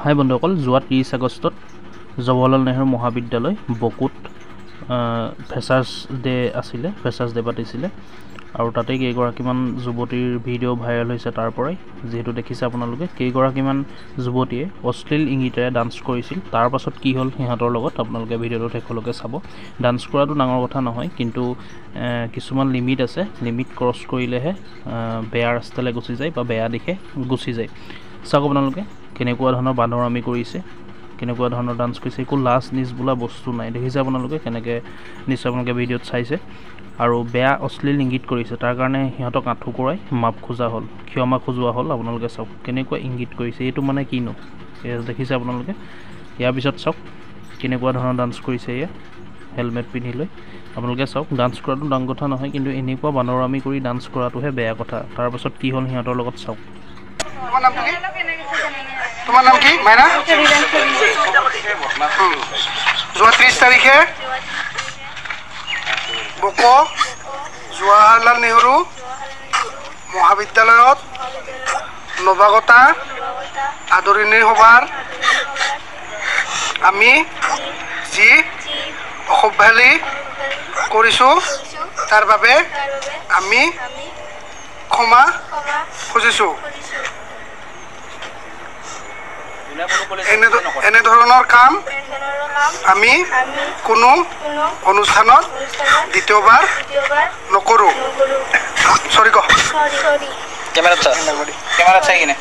হাই বন্ধুসকল, যোৱা 30 আগষ্টত জৱাহৰলাল নেহৰু মহাবিদ্যালয় বকুত ফ্ৰেছাৰ্ছ ডে আছিলে, ফ্ৰেছাৰ্ছ ডে পাতিছিলে আৰু তাতে কেইগৰাকীমান যুৱতীৰ ভিডিঅ' ভাইৰেল হৈছে। তাৰ পৰাই যিহেতু দেখিছে আপোনালোকে কেইগৰাকীমান যুৱতীয়ে অশ্লীল ইংগিতেৰে ডান্স কৰিছিল। তাৰ পাছত কি হ'ল সিহঁতৰ লগত আপোনালোকে ভিডিঅ'টো শেষলৈকে চাব। ডান্স কৰাটো ডাঙৰ কথা নহয়, কিন্তু কিছুমান লিমিট আছে, লিমিট ক্ৰছ কৰিলেহে বেয়া ৰাস্তালৈ গুচি যায় বা বেয়া দিশে গুচি যায়। চাওক আপোনালোকে কেনেকুৱা ধৰণৰ বান্দৰামি কৰিছে, কেনেকুৱা ধৰণৰ ডান্স কৰিছে, একো লাজ নিজ বোলা বস্তু নাই। দেখিছে আপোনালোকে কেনেকৈ, নিশ্চয় আপোনালোকে ভিডিঅ'ত চাইছে। আৰু বেয়া অশ্লীল ইংগিত কৰিছে, তাৰ কাৰণে সিহঁতক আঁঠু কৰাই মাপ খোজা হ'ল, ক্ষমা খোজোৱা হ'ল। আপোনালোকে চাওক কেনেকুৱা ইংগিত কৰিছে, এইটো মানে কিনো দেখিছে আপোনালোকে। ইয়াৰ পিছত চাওক কেনেকুৱা ধৰণৰ ডান্স কৰিছে, এয়া হেলমেট পিন্ধি লৈ। আপোনালোকে চাওক ডান্স কৰাটো ডাঙৰ কথা নহয়, কিন্তু এনেকুৱা বান্দৰামি কৰি ডান্স কৰাটোহে বেয়া কথা। তাৰপাছত কি হ'ল সিহঁতৰ লগত চাওক। তোমাৰ নাম কি মাইনা? যোৱা 30 তাৰিখে বকো জৱাহৰলাল নেহৰু মহাবিদ্যালয়ত নৱাগতা আদৰণি সভাৰ আমি যি অসভ্যালি কৰিছোঁ তাৰ বাবে আমি ক্ষমা খুজিছোঁ। এনেধৰণৰ কাম আমি কোনো অনুষ্ঠানত দ্বিতীয়বাৰ নকৰোঁ। সৰি ক কেমেৰাত চাই কিনে